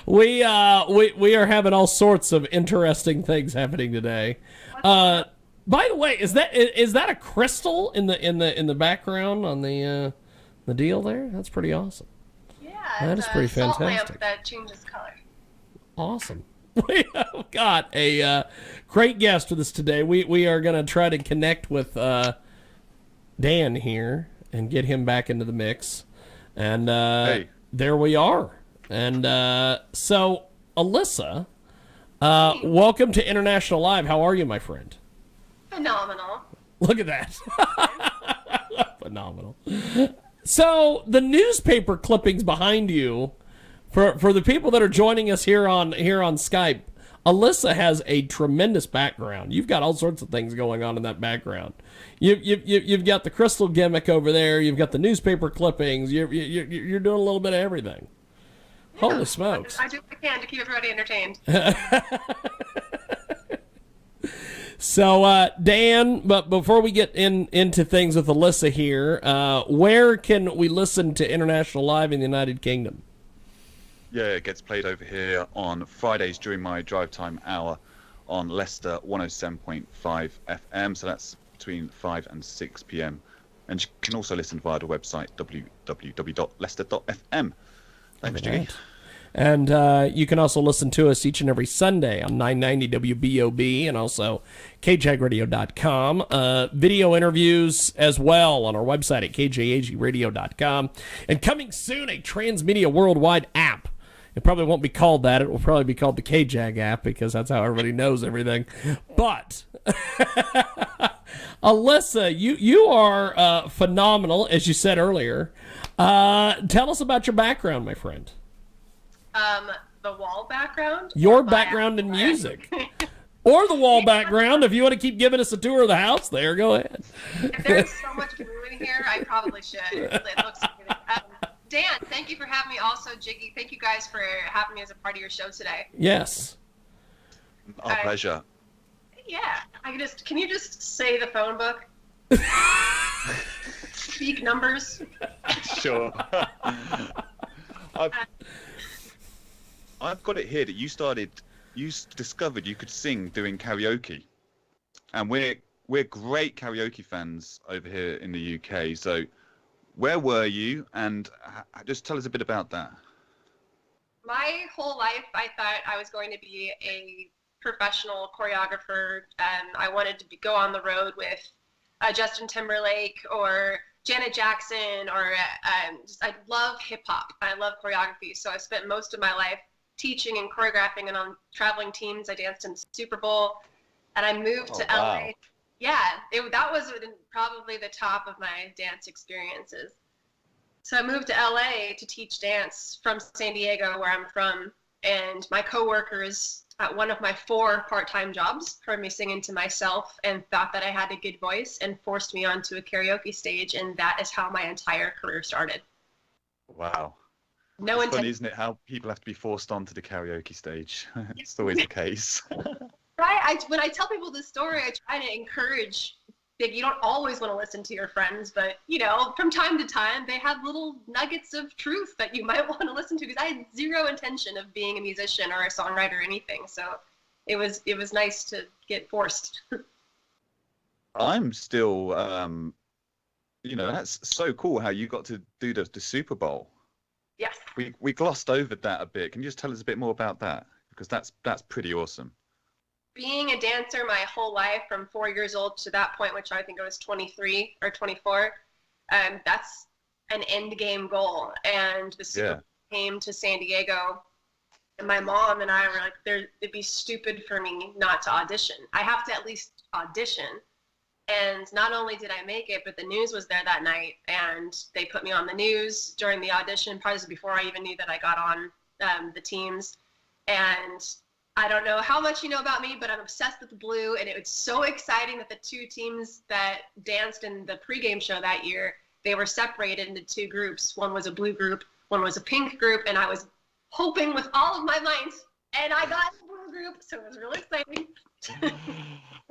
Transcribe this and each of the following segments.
We are having all sorts of interesting things happening today. By the way, is that a crystal in the background on the deal there? That's pretty awesome. Yeah, that is pretty salt fantastic. lamp that changes color. Awesome. We have got a great guest with us today. We are going to try to connect with Dan here and get him back into the mix. And hey. There we are. And so, Alyssa, welcome to International Live. How are you, my friend? Phenomenal. Look at that. Phenomenal. So, the newspaper clippings behind you, for the people that are joining us here on Skype, Alyssa has a tremendous background. You've got all sorts of things going on in that background. You've got the crystal gimmick over there. You've got the newspaper clippings. You're doing a little bit of everything. Yeah, holy smokes! I do what I can to keep everybody entertained. So, Dan, but before we get into things with Alyssa here, where can we listen to International Live in the United Kingdom? Yeah, it gets played over here on Fridays during my drive time hour on Leicester 107.5 FM. So that's between 5 and 6 p.m. And you can also listen via the website www.leicester.fm. Thanks, Jiggy. And you can also listen to us each and every Sunday on 990 WBOB and also kjagradio.com. Video interviews as well on our website at kjagradio.com. And coming soon, a Transmedia Worldwide app. It probably won't be called that. It will probably be called the KJAG app because that's how everybody knows everything. But, Alyssa, you are phenomenal, as you said earlier. Tell us about your background, my friend. The wall background? Your background in music. Or the wall background, if you want to keep giving us a tour of the house there, go ahead. If there's so much blue in here, I probably should. It looks amazing. Dan, thank you for having me. Also, Jiggy, thank you guys for having me as a part of your show today. Yes. Our pleasure. Yeah. Can you just say the phone book? Speak numbers. Sure. I've got it here that you discovered you could sing doing karaoke. And we're great karaoke fans over here in the UK. So where were you? And just tell us a bit about that. My whole life, I thought I was going to be a professional choreographer. I wanted to go on the road with Justin Timberlake or Janet Jackson, or I love hip hop. I love choreography. So I spent most of my life teaching and choreographing and on traveling teams. I danced in Super Bowl, and I moved to LA. Wow. Yeah, that was probably the top of my dance experiences. So I moved to LA to teach dance from San Diego, where I'm from, and my coworkers at one of my 4 part-time jobs heard me singing to myself and thought that I had a good voice and forced me onto a karaoke stage, and that is how my entire career started. Wow. No It's funny, isn't it, how people have to be forced onto the karaoke stage? It's always the case. Right. When I tell people this story, I try to encourage, like, you don't always want to listen to your friends, but, from time to time, they have little nuggets of truth that you might want to listen to, because I had zero intention of being a musician or a songwriter or anything. So it was nice to get forced. I'm still, that's so cool how you got to do the Super Bowl. Yes. We glossed over that a bit. Can you just tell us a bit more about that? Because that's pretty awesome. Being a dancer my whole life from 4 years old to that point, which I think I was 23 or 24, that's an end game goal. And the Super Bowl came to San Diego, and my mom and I were like, it'd be stupid for me not to audition. I have to at least audition. And not only did I make it, but the news was there that night, and they put me on the news during the audition, probably before I even knew that I got on the teams. And I don't know how much you know about me, but I'm obsessed with the blue, and it was so exciting that the 2 teams that danced in the pregame show that year, they were separated into 2 groups. One was a blue group, one was a pink group, and I was hoping with all of my might, and I got the blue group, so it was really exciting.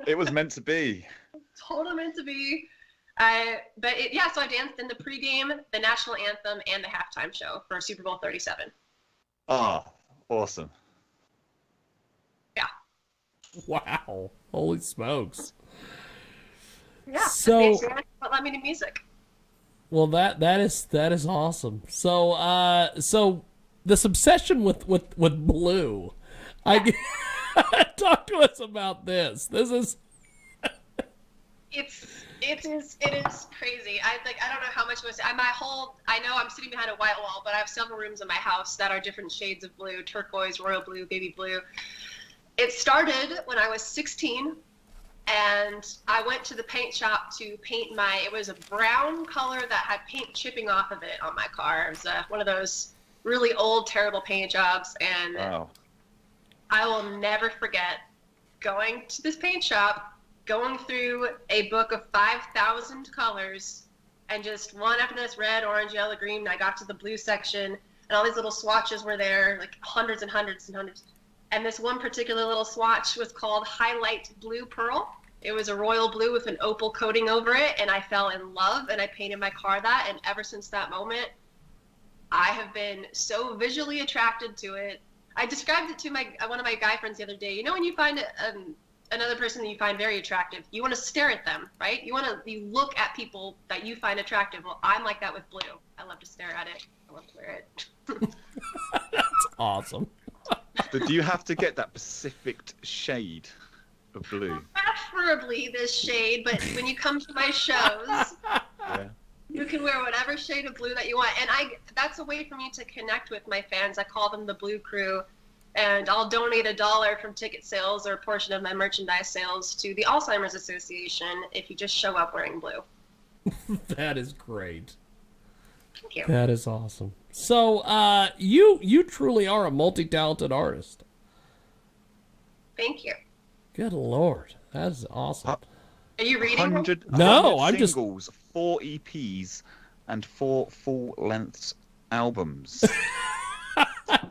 It was meant to be. Totally meant to be. So I danced in the pregame, the national anthem, and the halftime show for Super Bowl 37. Ah, Awesome. Yeah. Wow. Holy smokes. Yeah. So, What led me to music. well, that is awesome. So, so this obsession with blue, I talk to us about this. This is It is crazy. I don't know how much was I know I'm sitting behind a white wall, but I have several rooms in my house that are different shades of blue: turquoise, royal blue, baby blue. It started when I was 16, and I went to the paint shop to paint it was a brown color that had paint chipping off of it on my car. It was one of those really old, terrible paint jobs, and Wow. I will never forget going to this paint shop, going through a book of 5,000 colors, and just one after this: red, orange, yellow, green. And I got to the blue section, and all these little swatches were there, like hundreds and hundreds and hundreds. And this one particular little swatch was called Highlight Blue Pearl. It was a royal blue with an opal coating over it, and I fell in love, and I painted my car that. And ever since that moment, I have been so visually attracted to it. I described it to one of my guy friends the other day. You know, when you find another person that you find very attractive, you want to stare at them, right? You look at people that you find attractive. Well, I'm like that with blue. I love to stare at it. I love to wear it. that's awesome. But do you have to get that specific shade of blue? Preferably this shade, but when you come to my shows, Yeah. you can wear whatever shade of blue that you want. And that's a way for me to connect with my fans. I call them the Blue Crew. And I'll donate $1 from ticket sales or a portion of my merchandise sales to the Alzheimer's Association if you just show up wearing blue. That is great. Thank you. That is awesome. So, you truly are a multi-talented artist. Thank you. Good Lord, that is awesome. Are you reading them? 100, No, 100 I'm just- singles, 4 EPs, and 4 full-length albums.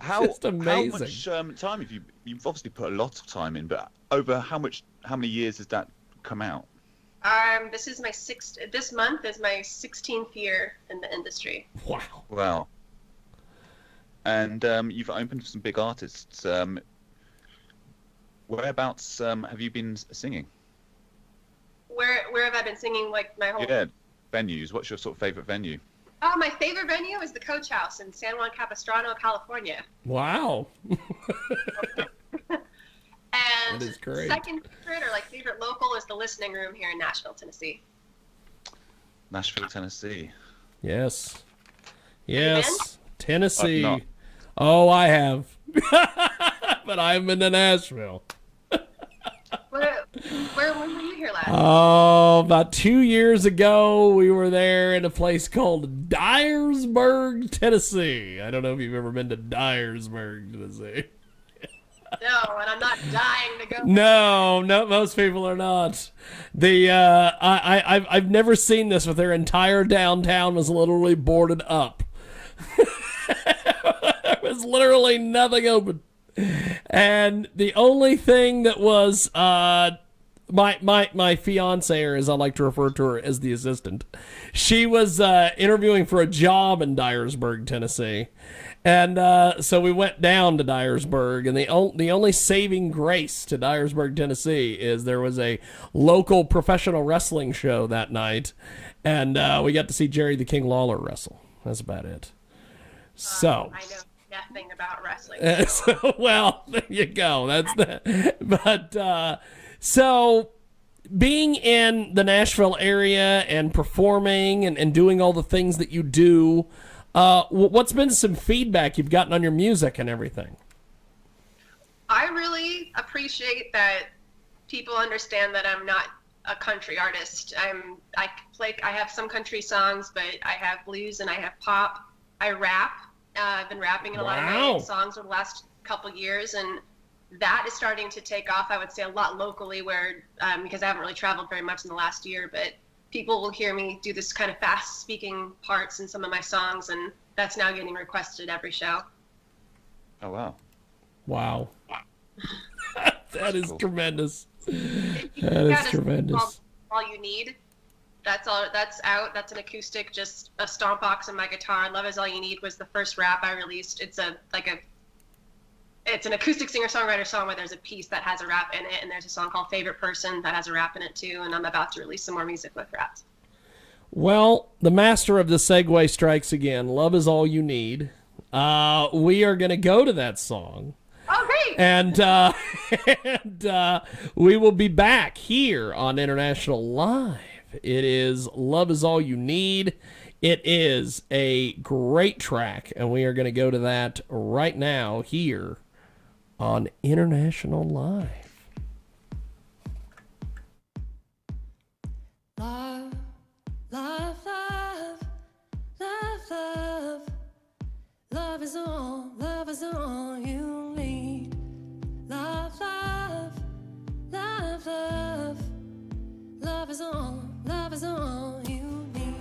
Just amazing. How much time have you've obviously put a lot of time in, but over how many years has that come out? This month is my 16th year in the industry. Wow. Wow. And you've opened for some big artists. Whereabouts have you been singing? Where have I been singing like my whole... Yeah, venues. What's your sort of favorite venue? Oh, my favorite venue is the Coach House in San Juan Capistrano, California. Wow. And That is great. second favorite, or like favorite local, is the Listening Room here in Nashville, Tennessee. Nashville, Tennessee. Yes. been? Yes. Tennessee. Not. Oh, I have. But I've been to Nashville. Where were you here last? Oh, about 2 years ago, we were there in a place called Dyersburg, Tennessee. I don't know if you've ever been to Dyersburg, Tennessee. No, and I'm not dying to go. No, most people are not. I've never seen this, but their entire downtown was literally boarded up. There was literally nothing open. And the only thing that was my fiance, or as I like to refer to her as the assistant, she was interviewing for a job in Dyersburg, Tennessee. And so we went down to Dyersburg, and the only saving grace to Dyersburg, Tennessee, is there was a local professional wrestling show that night, and we got to see Jerry the King Lawler wrestle. That's about it. So I know nothing about wrestling. so, well, there you go. That's that. But so being in the Nashville area and performing and doing all the things that you do, what's been some feedback you've gotten on your music and everything? I really appreciate that people understand that I'm not a country artist. I have some country songs, but I have blues and I have pop. I rap. I've been rapping in a lot of my songs over the last couple years, and that is starting to take off, I would say, a lot locally, where because I haven't really traveled very much in the last year, but people will hear me do this kind of fast speaking parts in some of my songs, and that's now getting requested every show. Oh, wow. Wow. That is Cool. tremendous. That is tremendous. All You Need. That's all. That's out. That's an acoustic, just a stomp box and my guitar. Love Is All You Need was the first rap I released. It's a it's an acoustic singer-songwriter song where there's a piece that has a rap in it, and there's a song called Favorite Person that has a rap in it too, and I'm about to release some more music with raps. Well, the master of the segue strikes again. Love is all you need. We are going to go to that song. Oh, great! And we will be back here on International Live. It is Love is All You Need. It is a great track, and we are going to go to that right now here on International Live. Love, love, love, love, love. Love is all you need. Love, love, love, love. Love is all you need.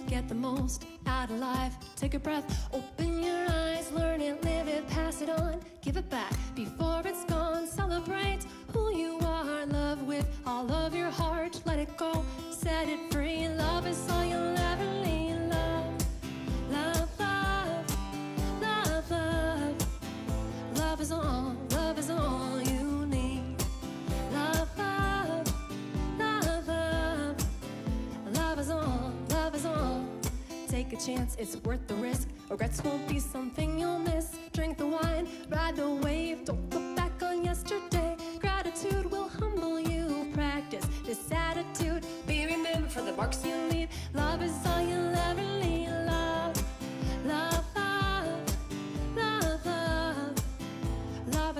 Get the most out of life. Take a breath, open your eyes, learn it, live it, pass it on, give it back before it's gone. Celebrate who you are, love with all of your heart, let it go, set it free. Love is all you'll ever need. Love, love, love, love, love. Love is all you need. Love, love, love, love. Love is all. Take a chance, it's worth the risk. Regrets won't be something you'll miss. Drink the wine, ride the wave. Don't look back on yesterday. Gratitude will humble you. Practice this attitude. Be remembered for the marks you leave. Love is all you'll ever need. Love, love, love, love, love. Love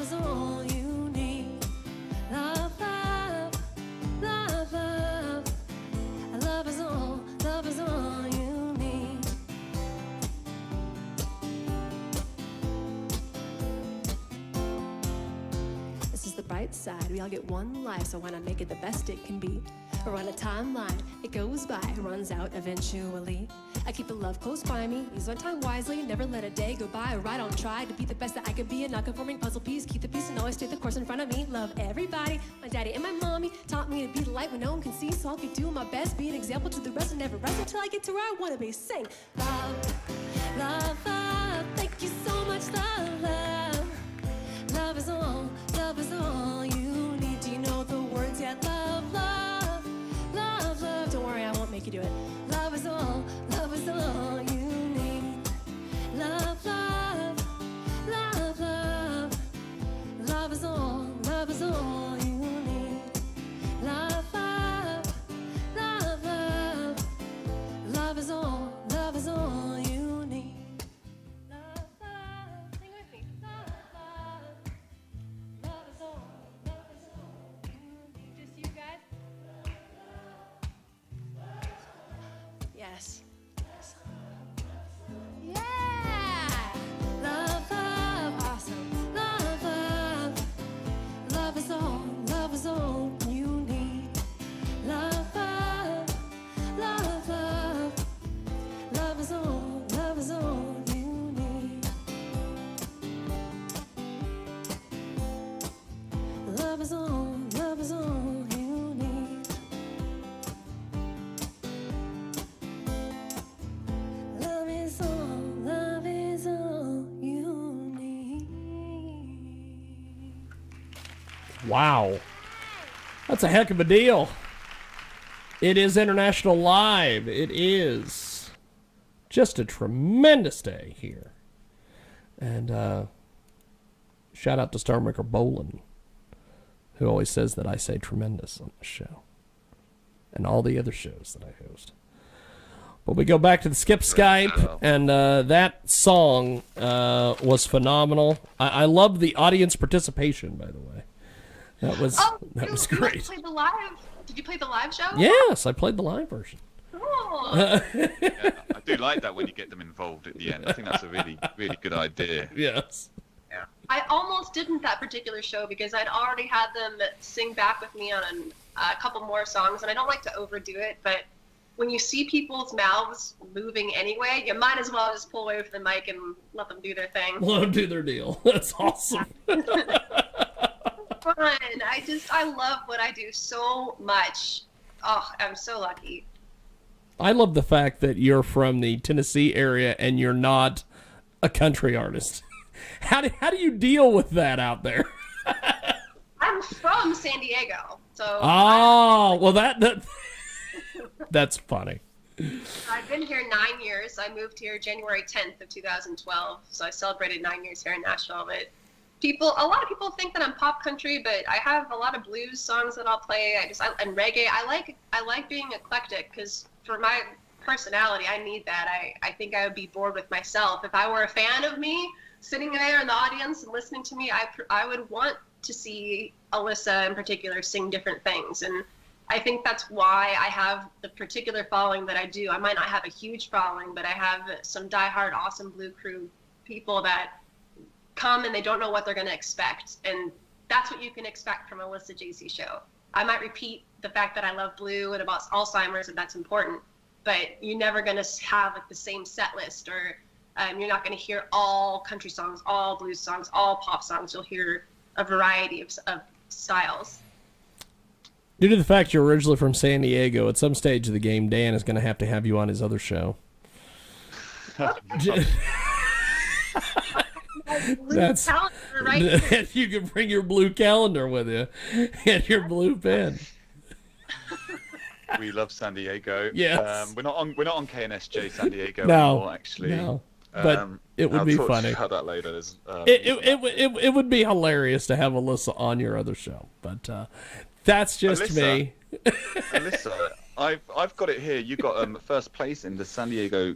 is all you need. Love, love, love, love. Love is all you need. This is the bright side. We all get one life, so why not make it the best it can be? Or on a timeline, it goes by, runs out eventually. I keep the love close by me, use my time wisely, never let a day go by. Right on, try to be the best that I could be, a non-conforming puzzle piece. Keep the peace and always stay the course in front of me. Love everybody. My daddy and my mommy taught me to be the light when no one can see, so I'll keep doing my best, be an example to the rest, and never rest until I get to where I want to be. Sing, love, love, love. Thank you so much, love, love. Love is all you need. Do you know the words yet? Love, love, love, love. Don't worry, I won't make you do it. Love is all you need. Love, love, love, love. Love is all you need. Love, love, love, love. Love is all you need. Love, love. Sing with me. Love, love. Love is all you need. Just you guys? Yes. Yeah! Love, love, awesome. Love, love. Love is all you need. Love, love, love, love. Love is all you need. Love is all you need. Love is all you need. Wow. That's a heck of a deal. It is International Live. It is just a tremendous day here. And shout out to Starmaker Bolin, who always says that I say tremendous on this show and all the other shows that I host. But we go back to the Skip Skype, and that song was phenomenal. I love the audience participation, by the way. That was great. Did you play the live show? Yes, I played the live version. Cool. Yeah, I do like that when you get them involved at the end. I think that's a really, really good idea. Yes. Yeah. I almost didn't that particular show because I'd already had them sing back with me on a couple more songs, and I don't like to overdo it, but when you see people's mouths moving anyway, you might as well just pull away from the mic and let them do their thing. Let them do their deal. That's awesome. Fun. I love what I do so much. Oh, I'm so lucky. I love the fact that you're from the Tennessee area and you're not a country artist. How do you deal with that out there? I'm from San Diego, so. Oh, well that's funny. I've been here 9 years. I moved here January 10th of 2012, so I celebrated 9 years here in Nashville. But a lot of people think that I'm pop country, but I have a lot of blues songs that I'll play. And reggae. I like being eclectic because for my personality, I need that. I think I would be bored with myself if I were a fan of me sitting there in the audience and listening to me. I would want to see Alyssa in particular sing different things, and I think that's why I have the particular following that I do. I might not have a huge following, but I have some diehard awesome Blue Crew people that come and they don't know what they're going to expect, and that's what you can expect from Alyssa Jacey show. I might repeat the fact that I love blue and about Alzheimer's, and that's important, but you're never going to have like the same set list, or you're not going to hear all country songs, all blues songs, all pop songs. You'll hear a variety of styles. Due to the fact you're originally from San Diego, at some stage of the game, Dan is going to have you on his other show. That's right. You can bring your blue calendar with you and your blue pen. We love San Diego. Yes. We're not on KNSJ San Diego no, anymore, actually. No. But it would be funny. I'll talk about that later. It would be hilarious to have Alyssa on your other show, but that's just Alyssa, me. Alyssa, I've got it here. You got first place in the San Diego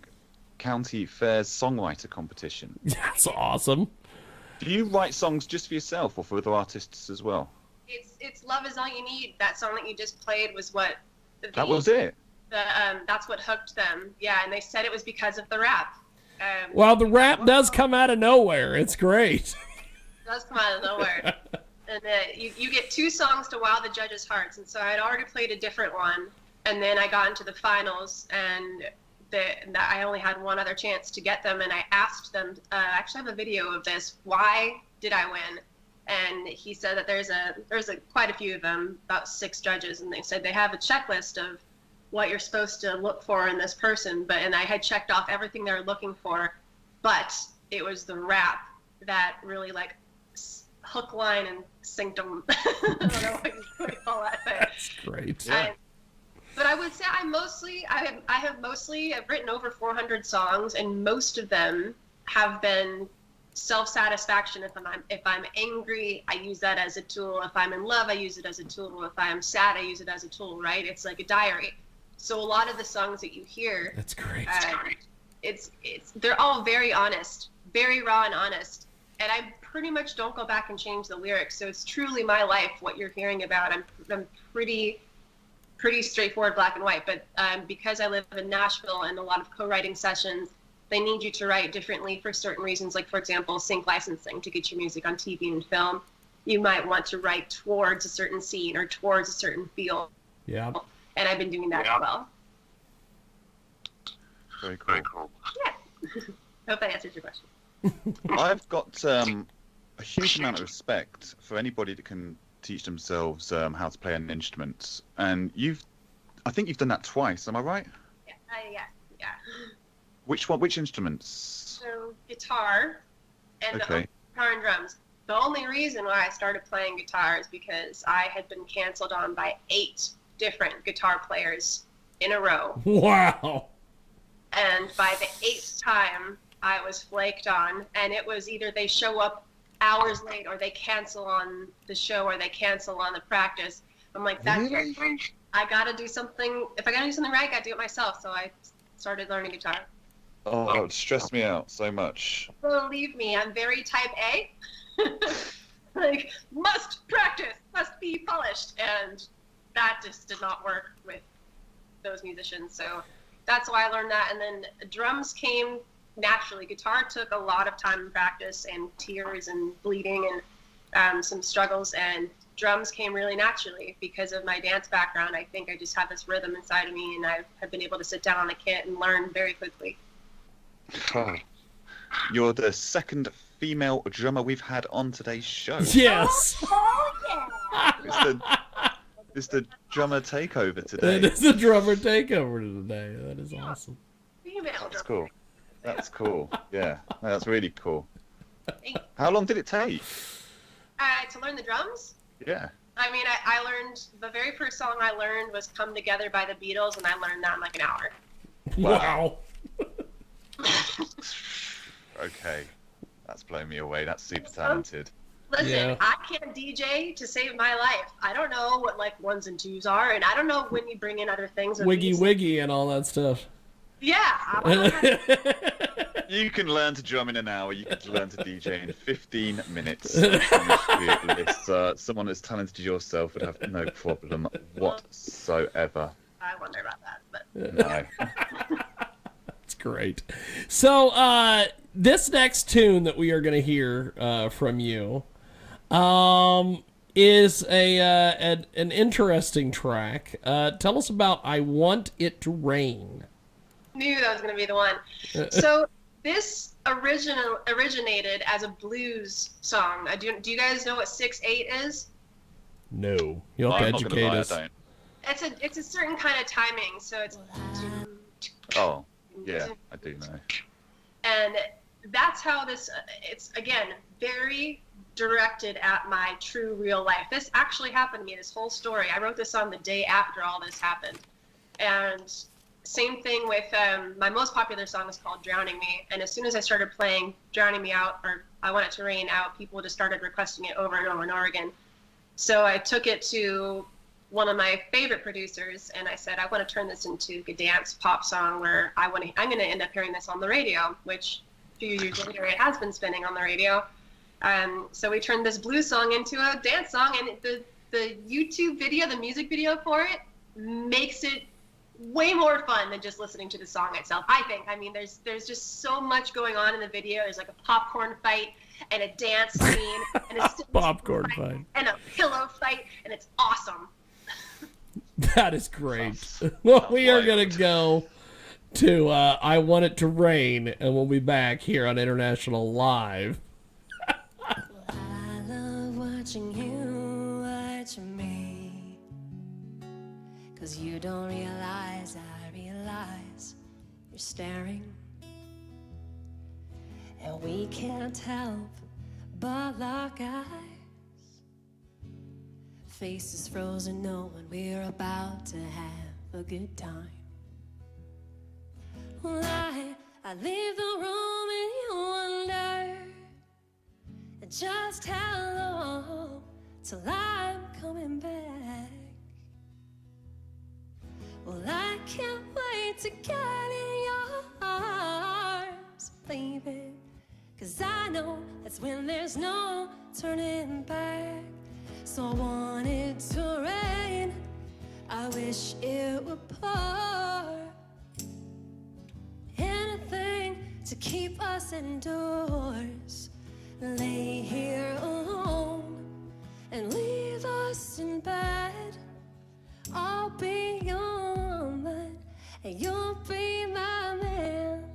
County Fair's songwriter competition. That's awesome. Do you write songs just for yourself or for other artists as well? It's Love Is All You Need. That song that you just played was what. That was it. That's what hooked them. Yeah, and they said it was because of the rap. Well, the rap does come out of nowhere. It's great. It does come out of nowhere. And you get 2 songs to wow the judges' hearts. And so I'd already played a different one. And then I got into the finals, and I only had one other chance to get them. And I asked them, I actually have a video of this, why did I win? And he said that there's quite a few of them, about 6 judges. And they said they have a checklist of what you're supposed to look for in this person, and I had checked off everything they were looking for, but it was the rap that really like hook, line, and synctum. I don't know what you call that thing. That's great. Yeah. But I would say I've written over 400 songs, and most of them have been self-satisfaction. If I'm angry, I use that as a tool. If I'm in love, I use it as a tool. If I'm sad, I use it as a tool. Right? It's like a diary. So a lot of the songs that you hear, that's great. They're all very honest, very raw and honest. And I pretty much don't go back and change the lyrics. So it's truly my life, what you're hearing about. I'm pretty straightforward, black and white. But because I live in Nashville and a lot of co-writing sessions, they need you to write differently for certain reasons. Like, for example, sync licensing to get your music on TV and film. You might want to write towards a certain scene or towards a certain feel. Yeah. And I've been doing that as well. Very cool. Yeah. Hope that answers your question. I've got a huge amount of respect for anybody that can teach themselves how to play an instrument. And I think you've done that twice. Am I right? Yeah. Which instruments? So guitar and Okay. guitar and drums. The only reason why I started playing guitar is because I had been canceled on by 8 different guitar players in a row. Wow. And by the 8th time, I was flaked on, and it was either they show up hours late, or they cancel on the show, or they cancel on the practice. I'm like, that's Really? I gotta do something. If I gotta do something right, I gotta do it myself. So I started learning guitar. Oh, that would stress me out so much. Believe me, I'm very type A. Like, must practice, must be polished, and that just did not work with those musicians. So that's why I learned that. And then drums came naturally. Guitar took a lot of time and practice and tears and bleeding and some struggles, and drums came really naturally because of my dance background. I think I just have this rhythm inside of me, and I have been able to sit down on a kit and learn very quickly. You're the second female drummer we've had on today's show. Yes. Oh, yeah. It's It's the drummer takeover today. It is the drummer takeover today. That is awesome. Female That's drummer. cool. That's cool. Yeah, no, that's really cool. How long did it take? To learn the drums? Yeah. I mean, I learned, the very first song I learned was Come Together by the Beatles, and I learned that in like an hour. Wow. Okay. That's blown me away. That's super talented. Listen, Yeah. I can't DJ to save my life. I don't know what like ones and twos are, and I don't know when you bring in other things. with Wiggy these. wiggy and all that stuff. Yeah. I don't know how to- You can learn to drum in an hour. You can learn to DJ in 15 minutes. I promise you, someone as talented as yourself would have no problem whatsoever. I wonder about that, but No. That's great. So, this next tune that we are going to hear from you is an interesting track. Tell us about "I Want It to Rain." knew that was going to be the one. So this originated as a blues song. Do you guys know what 6/8 is? No, you'll I'm not educate gonna lie, us. I don't. It's a certain kind of timing. So it's Oh, yeah, I do know. and that's how this. It's again very directed at my true real life. This actually happened to me. This whole story. I wrote this song the day after all this happened, and same thing with my most popular song is called "Drowning Me." And as soon as I started playing "Drowning Me Out" or "I Want It to Rain Out," people just started requesting it over and over and over again. So I took it to one of my favorite producers, and I said, I want to turn this into a dance pop song where I'm going to end up hearing this on the radio, which a few years later it has been spinning on the radio. So we turned this blues song into a dance song, and the YouTube video, the music video for it, makes it way more fun than just listening to the song itself, I think. I mean, there's just so much going on in the video. There's like a popcorn fight and a dance scene and a Popcorn fight. and a pillow fight, and it's awesome. That is great. Well, we are going to go to "I Want It to Rain," and we'll be back here on International Live. I love watching you watch me, 'cause you don't realize I realize you're staring, and we can't help but lock eyes. Faces frozen knowing we're about to have a good time. Well, I leave the room and you wonder just how long till I'm coming back. Well, I can't wait to get in your arms, baby, 'cause I know that's when there's no turning back. So I want it to rain, I wish it would pour, anything to keep us indoors. Lay here alone and leave us in bed. I'll be your woman and you'll be my man.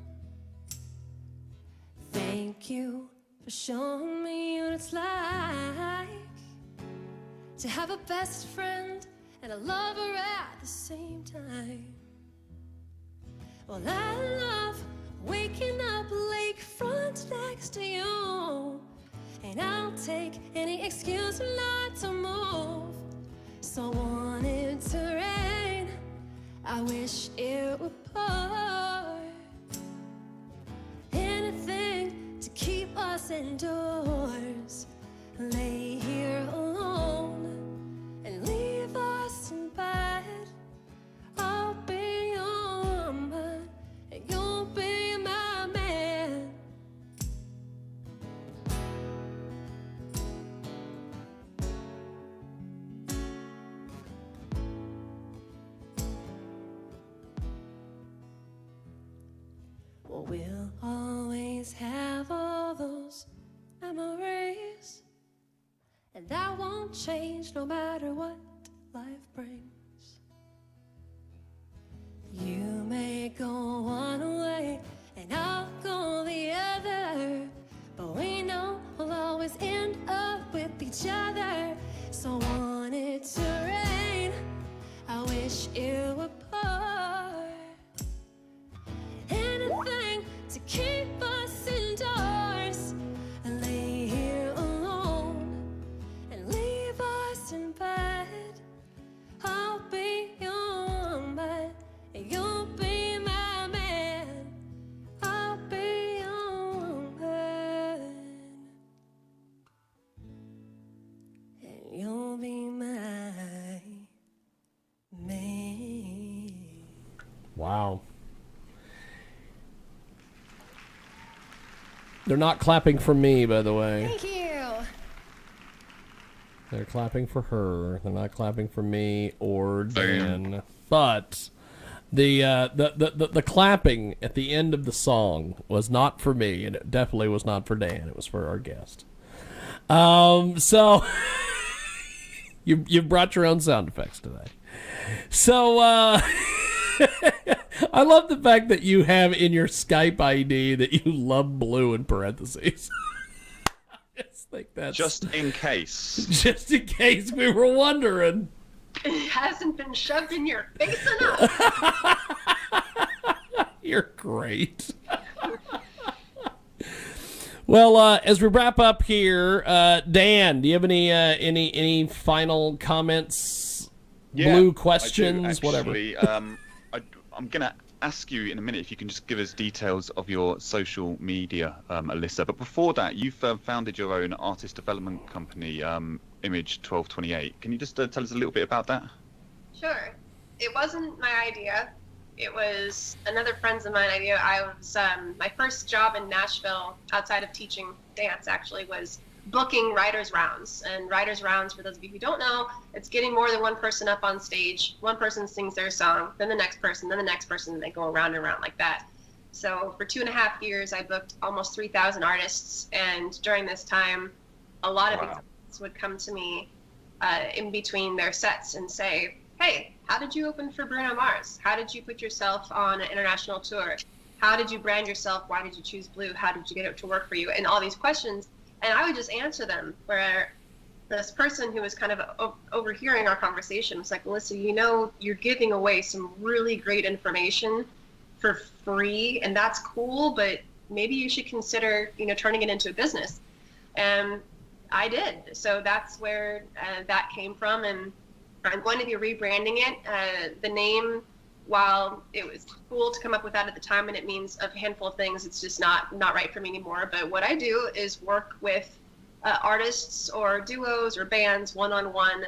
Thank you for showing me what it's like to have a best friend and a lover at the same time. Well, I love waking up lakefront next to you, and I'll take any excuse not to move. So I want it to rain, I wish it would pour, anything to keep us indoors. Lay here alone and leave us in bed. I'll be your woman and you'll be my man. Well, we'll always have all those memories, and that won't change no matter what life brings. You may go one way and I'll go the other, but we know we'll always end up with each other. So I want it to rain, Wow. They're not clapping for me, by the way. Thank you. They're clapping for her. They're not clapping for me or Dan. But the clapping at the end of the song was not for me, and it definitely was not for Dan. It was for our guest. So you brought your own sound effects today. So I love the fact that you have in your Skype ID that you love blue in parentheses. I just think that's Just in case. just in case we were wondering. It hasn't been shoved in your face enough. You're great. Well, as we wrap up here, Dan, do you have any final comments? Blue questions, I do, whatever. actually. I'm going to ask you in a minute if you can just give us details of your social media, Alyssa. But before that, you've founded your own artist development company, Image 1228. Can you just tell us a little bit about that? Sure. It wasn't my idea. It was another friend's of mine idea. I was my first job in Nashville, outside of teaching dance, actually, was booking writers' rounds. And writers' rounds, for those of you who don't know, it's getting more than one person up on stage. One person sings their song, then the next person, then the next person, and they go around and around like that. So for 2.5 years, I booked almost 3,000 artists. And during this time, a lot of these artists would come to me in between their sets and say, hey, how did you open for Bruno Mars? How did you put yourself on an international tour? How did you brand yourself? Why did you choose blue? How did you get it to work for you? And all these questions. And I would just answer them, where this person who was kind of overhearing our conversation was like, Alyssa, you know, you're giving away some really great information for free, and that's cool, but maybe you should consider, you know, turning it into a business. And I did. So that's where that came from. And I'm going to be rebranding it. The name, while it was cool to come up with that at the time, and it means a handful of things, it's just not right for me anymore. But what I do is work with artists or duos or bands one-on-one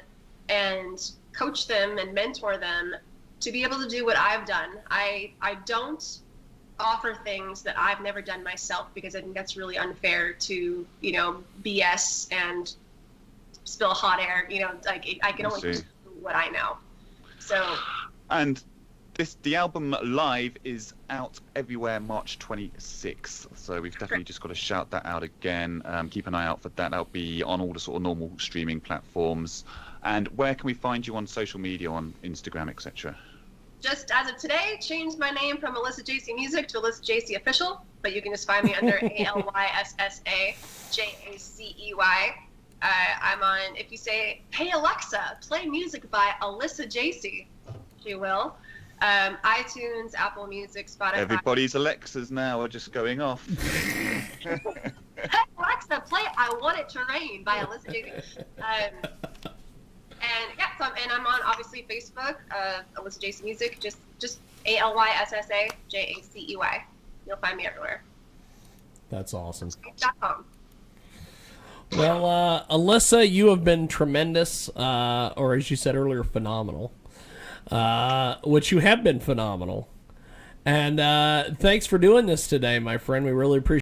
and coach them and mentor them to be able to do what I've done. I don't offer things that I've never done myself, because I think that's really unfair to, you know, BS and spill hot air. You know, like I can only do what I know. So. And the album Live is out everywhere March 26th. So we've definitely just got to shout that out again. Keep an eye out for that. That'll be on all the sort of normal streaming platforms. And where can we find you on social media, on Instagram, etc.? Just as of today, changed my name from Alyssa Jacey Music to Alyssa Jacey Official, but you can just find me under ALYSSA JACEY. I'm on, if you say, hey Alexa, play music by Alyssa Jacey, she will. iTunes, Apple Music, Spotify. Everybody's Alexas now are just going off. Hey Alexa, play I Want It to Rain by Alyssa Jacey. And yeah, and I'm on obviously Facebook, Alyssa Jacey Music, just ALYSSA JACEY. You'll find me everywhere. That's awesome. .com. Well, Alyssa, you have been tremendous, or as you said earlier, phenomenal. Which you have been phenomenal. And thanks for doing this today, my friend. We really appreciate